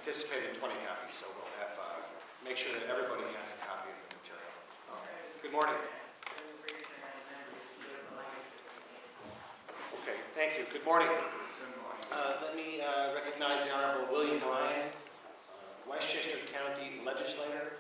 anticipated 20 copies, so we'll have, make sure that everybody has a copy of the material. Good morning. Okay, thank you. Good morning. Let me recognize the Honorable William Bryan, Westchester County Legislator,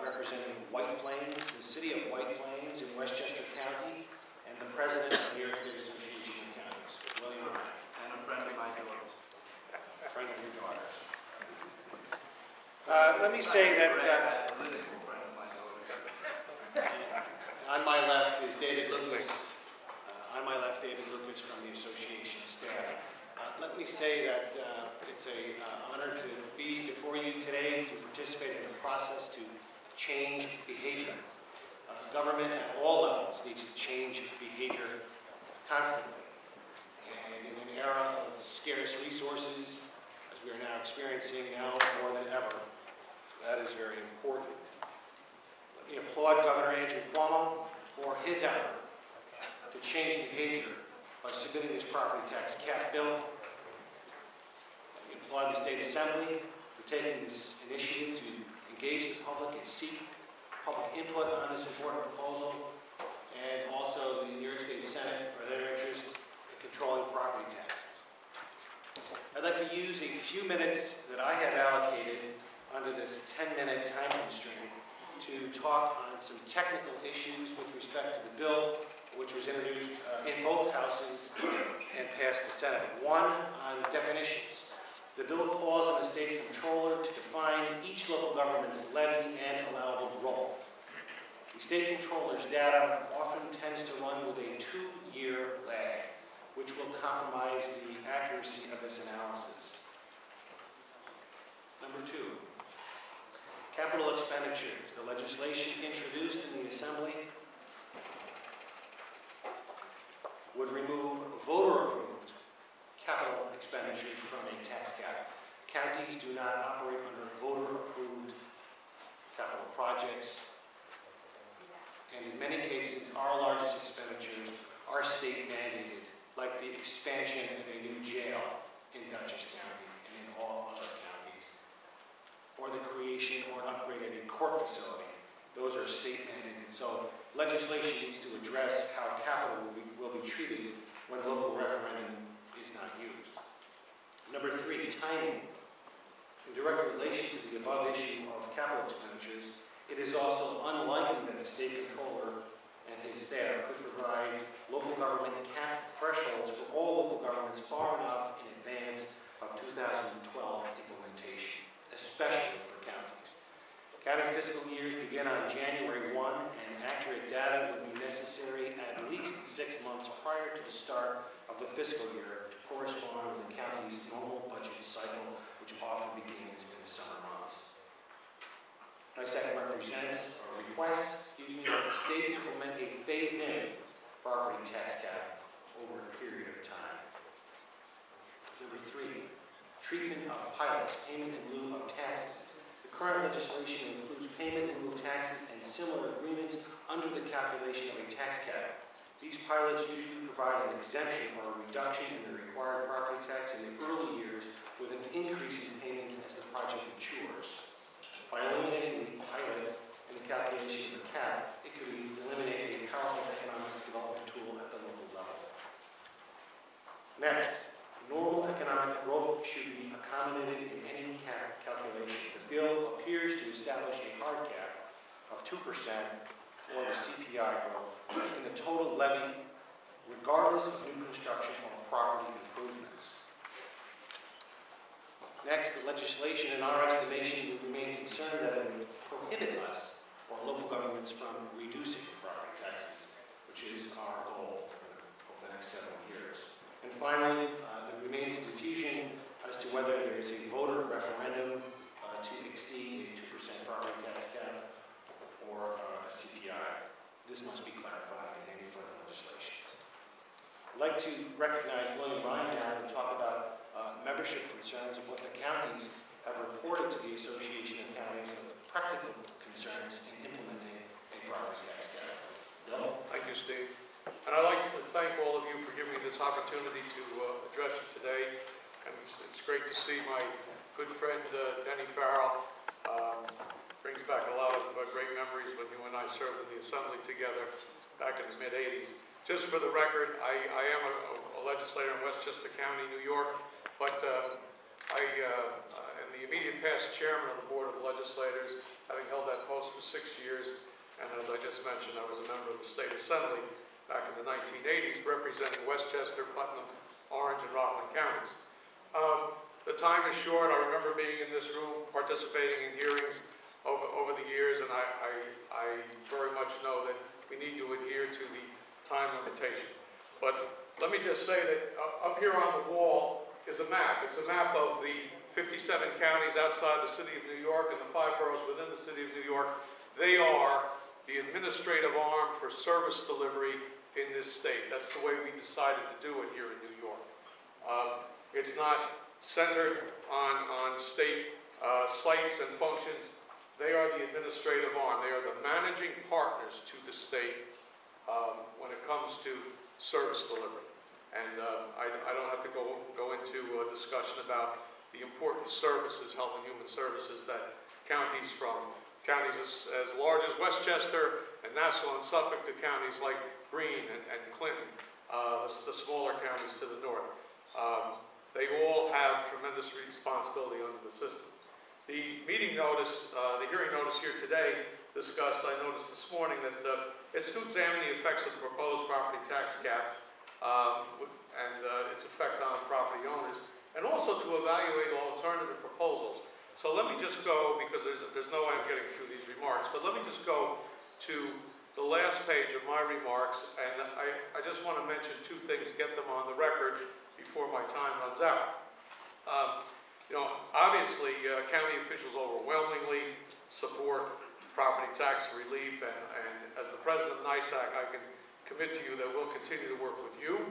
representing White Plains, the city of White Plains in Westchester County, and the President of the New York State Association of Counties, William Bryan. And a friend of my daughters. A friend of your daughters. Let me say that on my left is David Lucas. On my left, David Lucas from the association staff. Let me say that it's an honor to be before you today to participate in the process to change behavior. Government at all levels needs to change behavior constantly. And in an era of scarce resources, as we are now experiencing now more than ever, that is very important. Let me applaud Governor Andrew Cuomo for his effort to change behavior by submitting this property tax cap bill. Let me applaud the State Assembly for taking this initiative to engage the public and seek public input on this important proposal, and also the New York State Senate for their interest in controlling property taxes. I'd like to use a few minutes that I have allocated under this 10-minute time constraint to talk on some technical issues with respect to the bill, which was introduced in both houses and passed the Senate. One, on definitions. The bill calls on the state comptroller to define each local government's levy and allowable growth. The state comptroller's data often tends to run with a 2-year lag, which will compromise the accuracy of this analysis. Number 2, capital expenditures. The legislation introduced in the Assembly would remove voter-approved capital expenditures from a tax cap. Counties do not operate under voter-approved capital projects, and in many cases, our largest expenditures are state-mandated, like the expansion of a new jail in Dutchess County and in all other counties, or the creation or upgrade of a court facility. Those are state-mandated. So legislation needs to address how capital will be treated when a local referendum is not used. Number 3, timing. In direct relation to the above issue of capital expenditures, it is also unlikely that the state comptroller and his staff could provide local government cap thresholds for all local governments far enough in advance of 2012 implementation, especially for counties. County fiscal years begin on January 1, and accurate data would be necessary at least 6 months prior to the start of the fiscal year to correspond with the county's normal budget cycle, which often begins in the summer months. NYSAC requests that the state implement a phased-in property tax cap over a period of time. Number 3, treatment of pilots, payment in lieu of taxes. The current legislation includes payment in lieu of taxes and similar agreements under the calculation of a tax cap. These pilots usually provide an exemption or a reduction in the required property tax in the early years with an increase in payments as the project matures. By eliminating the pilot in the calculation of the cap, it could eliminate a powerful economic development tool at the local level. Next, normal economic growth should be accommodated in any cap calculation. The bill appears to establish a hard cap of 2% or the CPI growth in the total levy, regardless of new construction or property improvements. Next, the legislation, in our estimation, would remain concerned that it would prohibit us or local governments from reducing property taxes, which is our goal over the next several years. And finally, there remains confusion as to whether there is a voter referendum to exceed a 2% property tax cap or a CPI. This must be clarified in any further legislation. I'd like to recognize William Bryan now to talk about membership concerns of what the counties have reported to the Association of Counties of practical concerns in implementing a property tax cap. Bill? Thank you, Steve. And I'd like to thank all of you for giving me this opportunity to address you today. And it's great to see my good friend Denny Farrell. Brings back a lot of great memories when you and I served in the Assembly together back in the mid-'80s. Just for the record, I am a legislator in Westchester County, New York, but I am the immediate past chairman of the Board of Legislators, having held that post for 6 years. And as I just mentioned, I was a member of the State Assembly back in the 1980s, representing Westchester, Putnam, Orange, and Rockland counties. The time is short. I remember being in this room, participating in hearings over the years, and I very much know that we need to adhere to the time limitation. But let me just say that up here on the wall is a map. It's a map of the 57 counties outside the city of New York and the 5 boroughs within the city of New York. They are the administrative arm for service delivery in this state. That's the way we decided to do it here in New York. It's not centered on state sites and functions. They are the administrative arm. They are the managing partners to the state when it comes to service delivery. And I don't have to go into a discussion about the important services, health and human services, that counties from counties as large as Westchester and Nassau and Suffolk to counties like Greene and Clinton, the smaller counties to the north. They all have tremendous responsibility under the system. The meeting notice, the hearing notice here today discussed, I noticed this morning, that it's to examine the effects of the proposed property tax cap and its effect on property owners, and also to evaluate alternative proposals. So let me just go, because there's no way I'm getting through these remarks, but let me just go to the last page of my remarks, and I just want to mention 2 things, get them on the record before my time runs out. You know, obviously, county officials overwhelmingly support property tax relief, and as the president of NYSAC, I can commit to you that we'll continue to work with you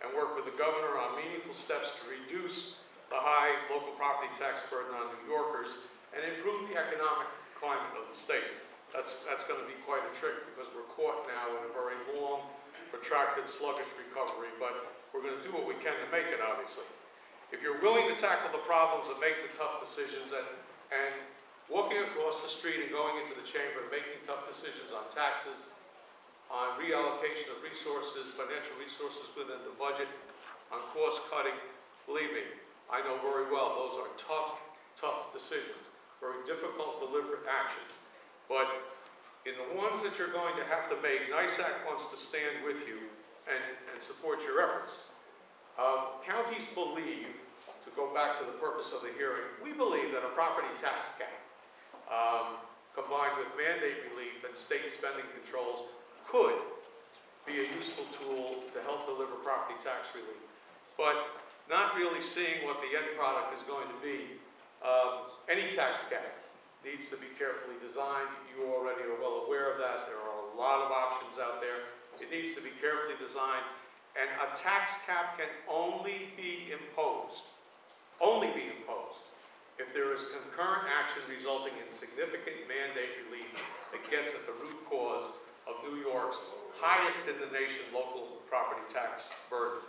and work with the governor on meaningful steps to reduce the high local property tax burden on New Yorkers and improve the economic climate of the state. That's going to be quite a trick, because we're caught now in a very long, protracted, sluggish recovery, but we're going to do what we can to make it, obviously. If you're willing to tackle the problems and make the tough decisions, and walking across the street and going into the chamber and making tough decisions on taxes, on reallocation of resources, financial resources within the budget, on cost cutting, believe me, I know very well those are tough decisions, very difficult, deliberate actions. But in the ones that you're going to have to make, NYSAC wants to stand with you and support your efforts. Counties believe, to go back to the purpose of the hearing, we believe that a property tax cap, combined with mandate relief and state spending controls, could be a useful tool to help deliver property tax relief. But not really seeing what the end product is going to be, any tax cap needs to be carefully designed. You already are well aware of that. There are a lot of options out there. It needs to be carefully designed. And a tax cap can only be imposed, if there is concurrent action resulting in significant mandate relief that gets at the root cause of New York's highest in the nation local property tax burden.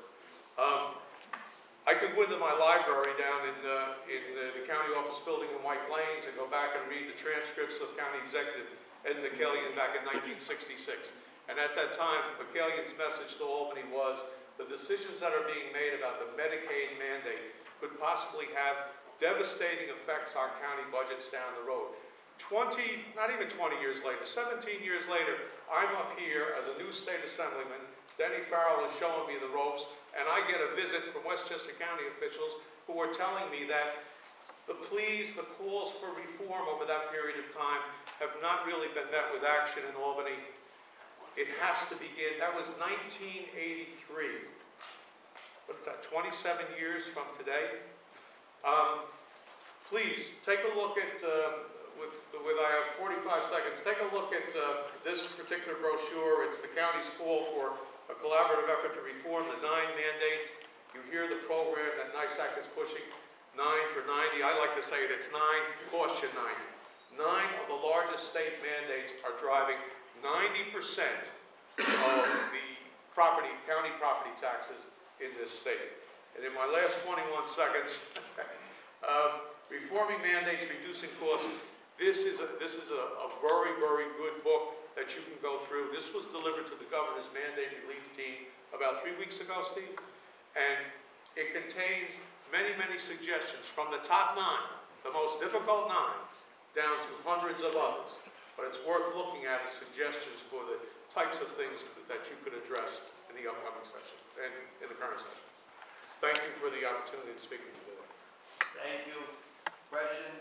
I could go into my library down in the county office building in White Plains and go back and read the transcripts of County Executive Ed McCallion back in 1966. And at that time, McCallion's message to Albany was the decisions that are being made about the Medicaid mandate could possibly have devastating effects on county budgets down the road. Not even 20 years later, 17 years later, I'm up here as a new state assemblyman. Denny Farrell is showing me the ropes, and I get a visit from Westchester County officials who are telling me that the pleas, the calls for reform over that period of time have not really been met with action in Albany. It has to begin. That was 1983. What is that, 27 years from today? Please, take a look at, I have 45 seconds, take a look at this particular brochure. It's the county's call for a collaborative effort to reform the 9 mandates. You hear the program that NYSAC is pushing, 9 for 90. I like to say it's 9, cost you 90. 9 of the largest state mandates are driving 90% of the county property taxes in this state. And in my last 21 seconds, Reforming Mandates, Reducing Costs. This is a very, very good book that you can go through. This was delivered to the governor's mandate relief team about 3 weeks ago, Steve. And it contains many, many suggestions from the top 9, the most difficult 9, down to hundreds of others. But it's worth looking at as suggestions for the types of things that you could address in the upcoming session and in the current session. Thank you for the opportunity to speak with you today. Thank you. Question?